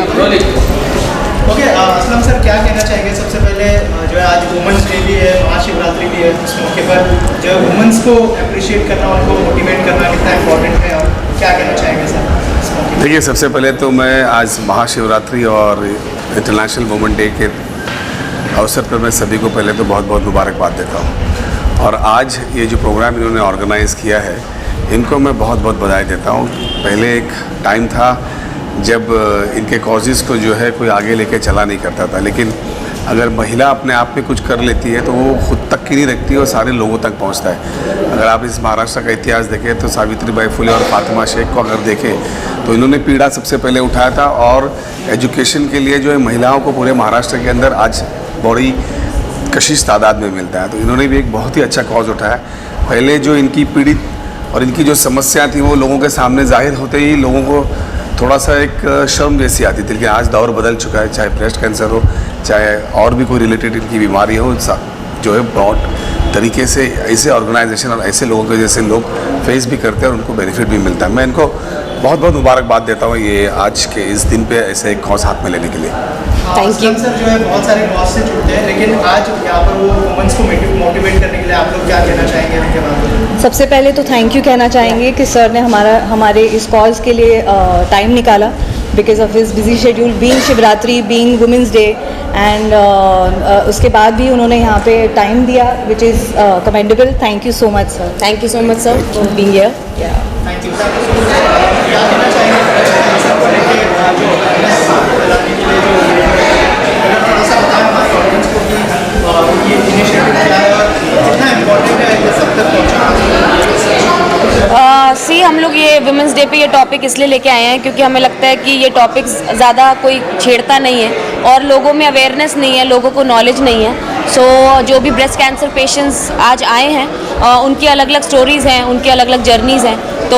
Okay, Aslam sir क्या कहना चाहेंगे? सबसे पहले जो है आज वुमेंस डे भी है, महाशिवरात्रि भी है, इस मौके पर जो है वुमेंस को अप्रिशिएट करना, उनको मोटिवेट करना कितना इम्पोर्टेंट है और क्या कहना चाहेंगे सर इस मौके पर? देखिए, सबसे पहले तो मैं आज महाशिवरात्रि और इंटरनेशनल वुमेन डे के अवसर पर मैं सभी को पहले तो बहुत बहुत मुबारकबाद देता हूँ। और आज ये जो प्रोग्राम इन्होंने ऑर्गेनाइज़ किया है, इनको मैं बहुत बहुत बधाई देता हूँ। पहले एक टाइम था जब इनके कॉजेज़ को जो है कोई आगे लेके चला नहीं करता था, लेकिन अगर महिला अपने आप में कुछ कर लेती है तो वो खुद तक की नहीं रखती और सारे लोगों तक पहुंचता है। अगर आप इस महाराष्ट्र का इतिहास देखें तो सावित्रीबाई फुले और फातिमा शेख को अगर देखें तो इन्होंने पीड़ा सबसे पहले उठाया था और एजुकेशन के लिए जो है महिलाओं को पूरे महाराष्ट्र के अंदर आज बड़ी कशिश तादाद में मिलता है। तो इन्होंने भी एक बहुत ही अच्छा कॉज उठाया। पहले जो इनकी पीड़ित और इनकी जो समस्या थी वो लोगों के सामने जाहिर होते ही लोगों को थोड़ा सा एक शर्म जैसी आती थी, लेकिन आज दौर बदल चुका है। चाहे ब्रेस्ट कैंसर हो, चाहे और भी कोई रिलेटेड इनकी बीमारी हो, जो है ब्रॉड तरीके से ऐसे ऑर्गेनाइजेशन और ऐसे लोगों के जैसे लोग फेस भी करते हैं और उनको बेनिफिट भी मिलता है। मैं इनको बहुत बहुत मुबारकबाद देता हूँ ये आज के इस दिन पे ऐसे एक कॉज हाथ में लेने के लिए। Thank you sir. जो है बहुत सारे कॉज से जुड़ते हैं, लेकिन आज यहाँ पर वो वुमेन्स को मोटिवेट करने के लिए आप लोग क्या कहना चाहेंगे इनके बारे में? सबसे पहले तो थैंक यू कहना चाहेंगे कि सर ने हमारे इस कॉज के लिए टाइम निकाला because of his busy schedule, being Shivratri, being women's day, and उसके बाद भी उन्होंने यहाँ पे टाइम दिया which is commendable. Thank you so much sir. Thank you so much sir for being here. Thank you sir. क्या कहना चाहेंगे थोड़ा सा बताएं हमारे ऑडियंस को कि ये इनिशिएटिव क्या है और कितना इम्पोर्टेंट है ये सब तक पहुँचाना? सी हम लोग ये वुमेंस डे पे ये टॉपिक इसलिए लेके आए हैं क्योंकि हमें लगता है कि ये टॉपिक ज़्यादा कोई छेड़ता नहीं है और लोगों में अवेयरनेस नहीं है, लोगों को नॉलेज नहीं है। सो जो भी ब्रेस्ट कैंसर पेशेंट्स आज आए हैं उनकी अलग अलग स्टोरीज़ हैं, उनकी अलग अलग जर्नीज़ हैं। तो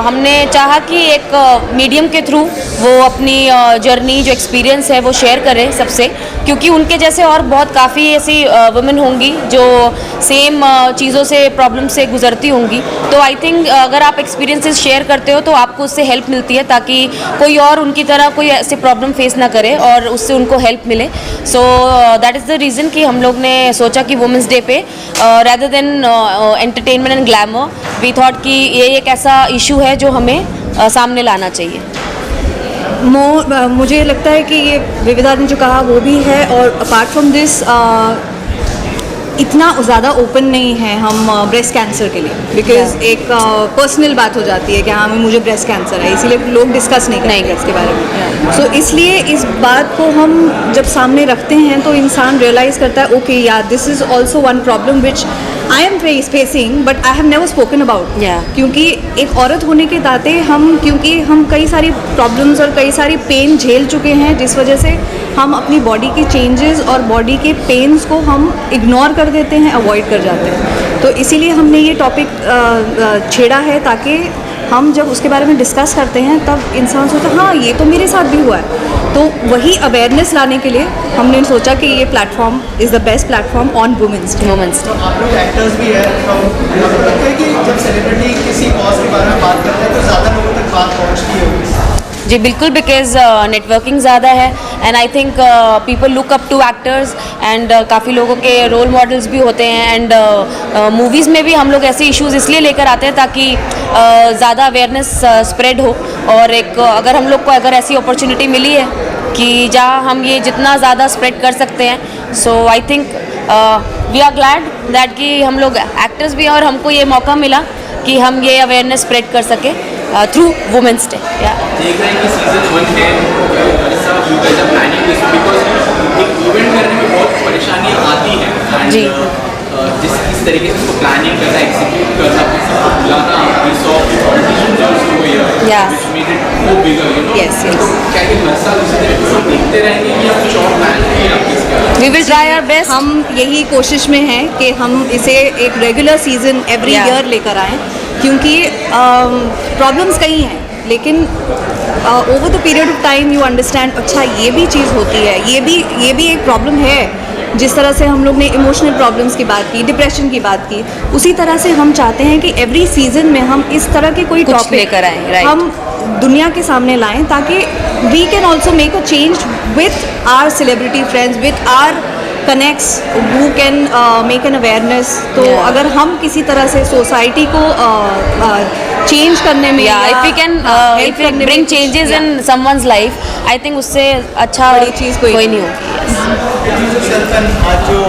हमने चाहा कि एक मीडियम के थ्रू वो अपनी जर्नी जो एक्सपीरियंस है वो शेयर करें सबसे, क्योंकि उनके जैसे और बहुत काफ़ी ऐसी वुमेन होंगी जो सेम चीज़ों से प्रॉब्लम से गुजरती होंगी। तो आई थिंक अगर आप एक्सपीरियंसेस शेयर करते हो तो आपको उससे हेल्प मिलती है ताकि कोई और उनकी तरह कोई ऐसी प्रॉब्लम फेस ना करे और उससे उनको हेल्प मिले। So that is the reason कि हम लोग ने सोचा कि वुमेंस डे पे rather than entertainment and glamour we thought कि ये एक ऐसा इशू है जो हमें सामने लाना चाहिए। मुझे लगता है कि ये विविधा ने जो कहा वो भी है और अपार्ट फ्रॉम दिस इतना ज़्यादा ओपन नहीं है हम ब्रेस्ट कैंसर के लिए बिकॉज एक पर्सनल बात हो जाती है कि हाँ मुझे ब्रेस्ट कैंसर है, इसीलिए लोग डिस्कस नहीं करेंगे इसके बारे में। सो इसलिए इस बात को हम जब सामने रखते हैं तो इंसान रियलाइज़ करता है ओके यार this is also one problem which I am facing but I have never spoken about. क्योंकि एक औरत होने के नाते क्योंकि हम कई सारी प्रॉब्लम्स और कई सारी पेन झेल चुके हैं जिस वजह से हम अपनी बॉडी के चेंजेस और बॉडी के पेन्स को हम इग्नोर कर देते हैं, अवॉइड कर जाते हैं। तो इसीलिए हमने ये टॉपिक छेड़ा है ताकि हम जब उसके बारे में डिस्कस करते हैं तब इंसान सोचता है हाँ ये तो मेरे साथ भी हुआ है। तो वही अवेयरनेस लाने के लिए हमने सोचा कि ये platform is the best platform on women's day. तो आप लोग एक्टर्स भी हैं, तो आपको लगता है कि जब सेलिब्रिटी किसी कॉज के बारे में बात करते हैं तो ज़्यादा लोगों तक बात पहुँचती है? जी बिल्कुल, बिकॉज नेटवर्किंग ज़्यादा है and I think people look up to actors and काफ़ी लोगों के रोल मॉडल्स भी होते हैं एंड मूवीज़ में भी हम लोग ऐसे इश्यूज़ इसलिए लेकर आते हैं ताकि ज़्यादा अवेयरनेस स्प्रेड हो। और एक अगर हम लोग को अगर ऐसी अपॉर्चुनिटी मिली है कि जहाँ हम ये जितना ज़्यादा स्प्रेड कर सकते हैं, so I think we are glad that कि हम लोग एक्टर्स भी हैं और हमको ये मौका मिला कि हम ये अवेयरनेस स्प्रेड कर सकें थ्रू वुमेंस डे। देख रहे हैं कि सीजन 1 है, you guys are planning this because एक इवेंट करने में बहुत परेशानियाँ आती हैं जी। जिस तरीके से उसको प्लानिंग करना, एग्जीक्यूट करना, किसी को बुलाना, we saw politicians also here, which made it more bigger, you know. Yes. तो क्या ये हर साल उसी तरीके से देखते रहेंगे या कुछ और प्लान है आपके इसका? We will try our best. हम यही कोशिश में हैं कि हम इसे एक रेगुलर सीजन एवरी ईयर लेकर आएँ क्योंकि प्रॉब्लम्स कई हैं लेकिन over the period of time you understand अच्छा ये भी चीज़ होती है, ये भी एक प्रॉब्लम है जिस तरह से हम लोग ने इमोशनल प्रॉब्लम्स की बात की, डिप्रेशन की बात की, उसी तरह से हम चाहते हैं कि एवरी सीजन में हम इस तरह के कोई कुछ टॉपिक लेकर आएं, right? हम दुनिया के सामने लाएं ताकि we can also make a change with our celebrity friends, with our connects who can make an awareness. तो Yeah. अगर हम किसी तरह से सोसाइटी को चेंज करने में if we can if we bring changes in someone's life, I think उससे अच्छा बड़ी चीज़ कोई नहीं होगी। आज जो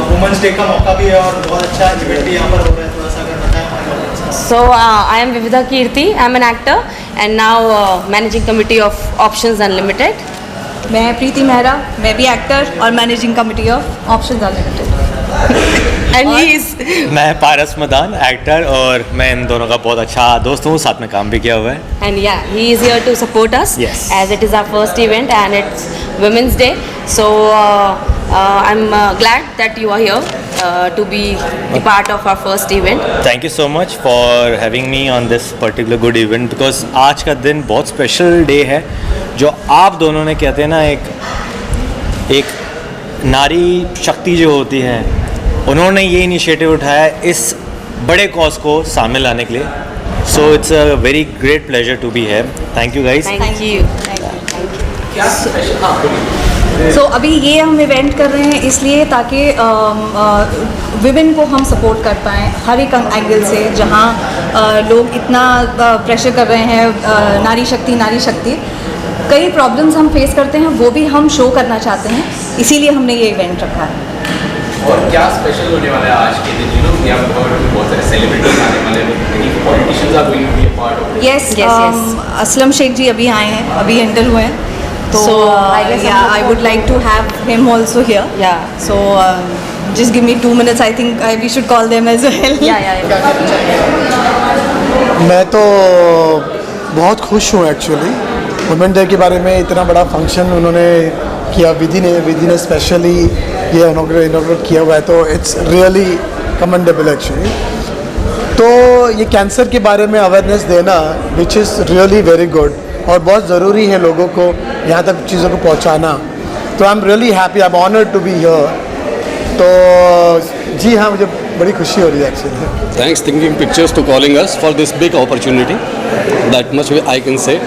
वुमेंस डे का मौका भी है और बहुत अच्छा इवेंट भी यहाँ पर हो रहा है, थोड़ा सा अगर बताएं हमारे audience को। So I am Vividha Kirti. I am an actor and now managing committee of Options Unlimited. मैं प्रीति मेहरा, मैं भी एक्टर और managing committee of options unlimited. And he is मैं पारस मदान एक्टर और मैं इन दोनों का बहुत अच्छा दोस्त हूँ, साथ में काम भी किया हुआ है। and yeah, he is here to support us Yes. as it is our first event and it's Women's Day. So I'm glad that you are here to be the part of our first event. Thank you so much for having me on this particular good event because आज का दिन बहुत special day है जो आप दोनों ने कहते हैं ना एक नारी शक्ति जो होती है, उन्होंने ये इनिशिएटिव उठाया इस बड़े कॉज को सामने लाने के लिए। So it's a very great pleasure to be here. Thank you guys. Thank you. क्या स्पेशल, हाँ बोलिए। सो अभी ये हम इवेंट कर रहे हैं इसलिए ताकि विमेन को हम सपोर्ट कर पाएँ हर एक एंगल से। जहाँ लोग इतना प्रेशर कर रहे हैं नारी शक्ति, कई प्रॉब्लम्स हम फेस करते हैं, वो भी हम शो करना चाहते हैं, इसीलिए हमने ये इवेंट रखा है। और क्या स्पेशल होने वाला है आज के दिन? You know we have heard बहुत सारे सेलिब्रिटीज आने वाले हैं, politicians are going to be a part of yes, Yes. Aslam Sheikh ji अभी आए हैं, अभी एंटर हुए हैं, तो So, I guess हम लोग I co- would like to have him also here. Yeah. So just give me 2 minutes, I think we should call them as well. Yeah. मैं तो बहुत खुश हूँ एक्चुअली। वुमेन डे के बारे में इतना बड़ा फंक्शन उन्होंने किया, विधि ने स्पेशली ये इनॉग्रेट किया हुआ है, तो इट्स रियली कमेंडेबल एक्चुअली। तो ये कैंसर के बारे में अवेयरनेस देना which is really very good और बहुत ज़रूरी है लोगों को यहाँ तक चीज़ों को पहुँचाना। तो I am really happy, I am honoured to be here. तो जी हाँ, मुझे बड़ी खुशी हो रही है actually. Thanks Thinking Pictures to calling us for this big opportunity. That much I can say.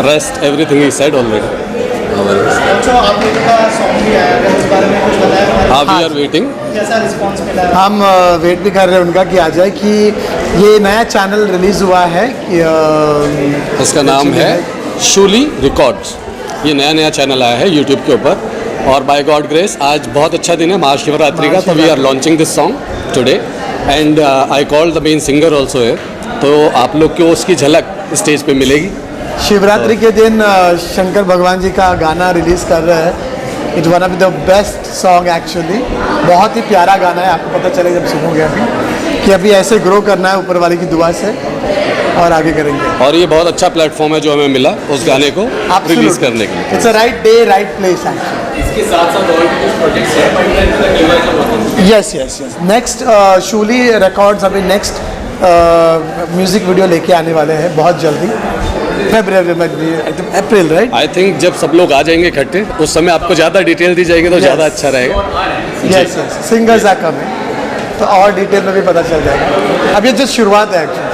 Rest everything is said already. तो आप लोगों का सॉन्ग भी आया, अगर उस बारे में कुछ बताएं। We are waiting. कैसा रिस्पांस मिला है? हम वेट भी कर रहे हैं उनका कि आ जाए, कि ये नया चैनल रिलीज़ हुआ है कि इसका नाम है शूली रिकॉर्ड्स। ये नया चैनल आया है यूट्यूब के ऊपर और बाय गॉड ग्रेस आज बहुत अच्छा दिन है महाशिवरात्रि का, तो we are launching this song today and I called the main singer also है, तो आप लोग को उसकी झलक स्टेज पे मिलेगी। शिवरात्रि के दिन शंकर भगवान जी का गाना रिलीज़ कर रहे हैं। It's one of the best song actually, बहुत ही प्यारा गाना है। आपको पता चले जब सुनोगे अभी कि अभी ऐसे ग्रो करना है ऊपर वाले की दुआ से और आगे करेंगे। और ये बहुत अच्छा प्लेटफॉर्म है जो हमें मिला उस गाने को रिलीज़ करने के लिए। It's a right day right place actually. इसके साथ साथ और भी कुछ प्रोजेक्ट्स हैं पाइपलाइन में लगे हुए हैं जो बहुत यस नेक्स्ट शूली रिकॉर्ड्स अभी नेक्स्ट म्यूज़िक वीडियो लेके आने वाले हैं बहुत जल्दी, फरवरी में, अप्रैल राइट। आई थिंक जब सब लोग आ जाएंगे इकट्ठे उस समय आपको ज़्यादा डिटेल दी जाएगी तो ज़्यादा अच्छा रहेगा। यस सिंगर्स आ कम है तो और डिटेल में भी पता चल जाएगा। अब ये जस्ट शुरुआत है एक्चुअली।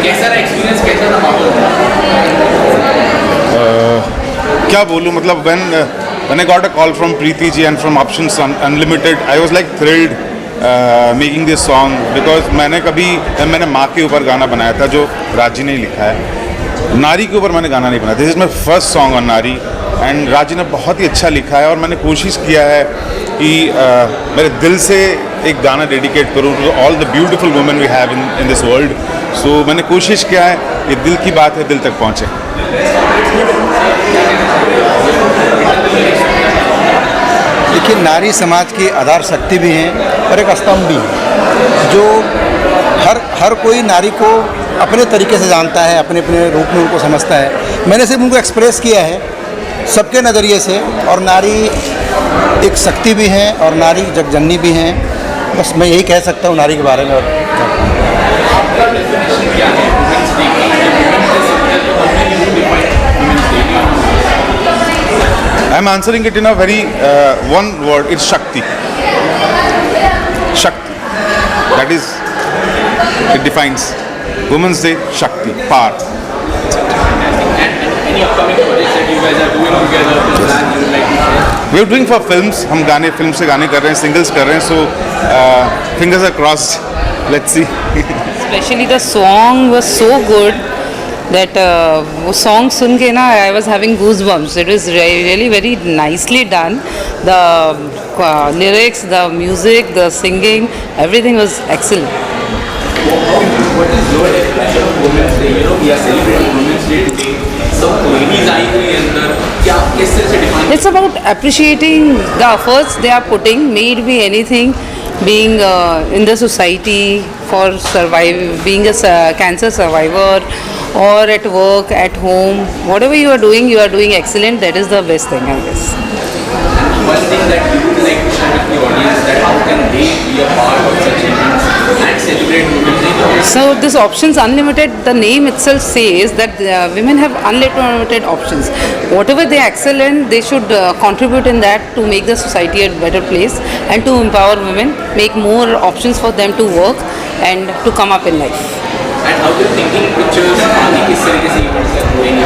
कैसा रहा एक्सपीरियंस, कैसा रहा माहौल? क्या बोलूँ, मतलब when I got a call from Preeti ji and from Options Unlimited, I was like thrilled making this song because मैंने माँ के ऊपर गाना बनाया था जो राजी ने लिखा है। नारी के ऊपर मैंने गाना नहीं बनाया, this is my first song on नारी एंड राजी ने बहुत ही अच्छा लिखा है और मैंने कोशिश किया है कि मेरे दिल से एक गाना डेडिकेट करूँ to all the beautiful women we have in this world. So मैंने कोशिश किया है कि दिल की बात है दिल तक पहुँचे। देखिए, नारी समाज की आधार शक्ति भी हैं और एक स्तंभ भी है जो हर कोई नारी को अपने तरीके से जानता है, अपने अपने रूप में उनको समझता है। मैंने सिर्फ उनको एक्सप्रेस किया है सबके नज़रिए से, और नारी एक शक्ति भी है और नारी जगजननी भी हैं। बस मैं यही कह सकता हूँ नारी के बारे में। और आपका डेफिनेशन क्या है वुमेन्स डे का? I am answering it in a very one word, it's Shakti. Shakti. That is, it defines Women's Day, Shakti, power. Any upcoming projects that you guys are doing together, plan you would like to share? We are doing for films. हम गाने film से गाने कर रहे हैं, singles कर रहे हैं. So fingers are crossed. Let's see. Especially the song was so good that वो song सुन के ना I was having goosebumps. It was really very nicely done. The lyrics, the music, the singing, everything was excellent. What is your definition of Women's Day? You know, we are celebrating Women's Day today. सब ladies आई हुई हैं अंदर, क्या किस तरह से define? It's about appreciating the efforts they are putting, may it be anything, being in the society for being a cancer survivor, or at work, at home, whatever you are doing excellent. That is the best thing, I guess. One thing that you would like to share with the audience, that how can they be a part of such events and celebrate Women's Day? So this Options Unlimited, the name itself says that women have unlimited options. Whatever they excel in, they should contribute in that to make the society a better place and to empower women, make more options for them to work and to come up in life. And how do you thinking pictures आगे किस तरीके से events are going?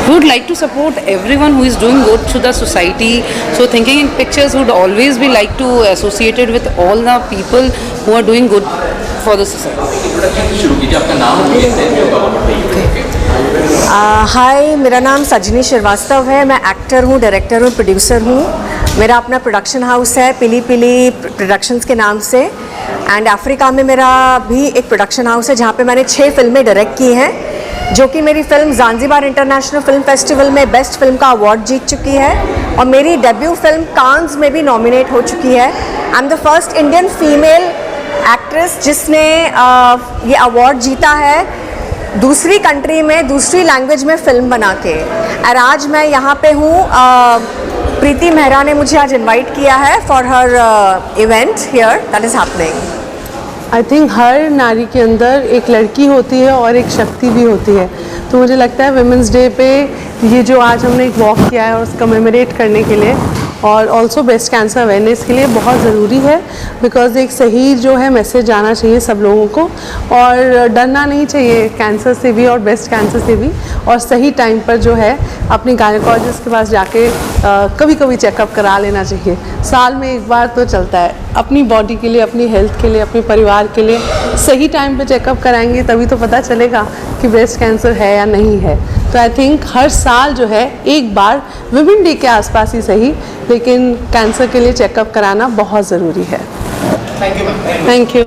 We would like to support everyone who is doing good to the society. So thinking in pictures would always be like to associated with all the people who are doing good for the society. Introduction शुरू कीजिए, आपका नाम बताइए. हाय, मेरा नाम सजनी श्रीवास्तव है. मैं एक्टर हूँ, डायरेक्टर हूँ, प्रोड्यूसर हूँ. मेरा अपना प्रोडक्शन हाउस है पिली पिली प्रोडक्शंस के नाम से. एंड अफ्रीका में मेरा भी एक प्रोडक्शन हाउस है जहाँ पे मैंने 6 फिल्में डायरेक्ट की हैं, जो कि मेरी film Zanzibar international film festival में बेस्ट फिल्म का अवार्ड जीत चुकी है और मेरी डेब्यू फिल्म कांस में भी नॉमिनेट हो चुकी है. I am the first Indian female actress जिसने ये अवार्ड जीता है दूसरी कंट्री में, दूसरी लैंग्वेज में फ़िल्म बना के. और आज मैं यहाँ पे हूँ, प्रीति मेहरा ने मुझे आज इनवाइट किया है for her event here that is happening. I think हर नारी के अंदर एक लड़की होती है और एक शक्ति भी होती है. तो मुझे लगता है वुमेंस डे पे ये जो आज हमने एक वॉक किया है और उसका कमेमोरेट करने के लिए और ऑल्सो ब्रेस्ट कैंसर अवेयरनेस के लिए बहुत ज़रूरी है. बिकॉज एक सही जो है मैसेज आना चाहिए सब लोगों को और डरना नहीं चाहिए कैंसर से भी और ब्रेस्ट कैंसर से भी. और सही टाइम पर जो है अपने गायकोलॉजिस्ट के पास जाके कभी कभी चेकअप करा लेना चाहिए. साल में एक बार तो चलता है. अपनी बॉडी के लिए, अपनी हेल्थ के लिए, अपने परिवार के लिए सही टाइम पे चेकअप कराएंगे तभी तो पता चलेगा कि ब्रेस्ट कैंसर है या नहीं है. तो आई थिंक हर साल जो है एक बार वुमेन डे के आसपास ही सही, लेकिन कैंसर के लिए चेकअप कराना बहुत ज़रूरी है. Thank you ma'am. Thank you.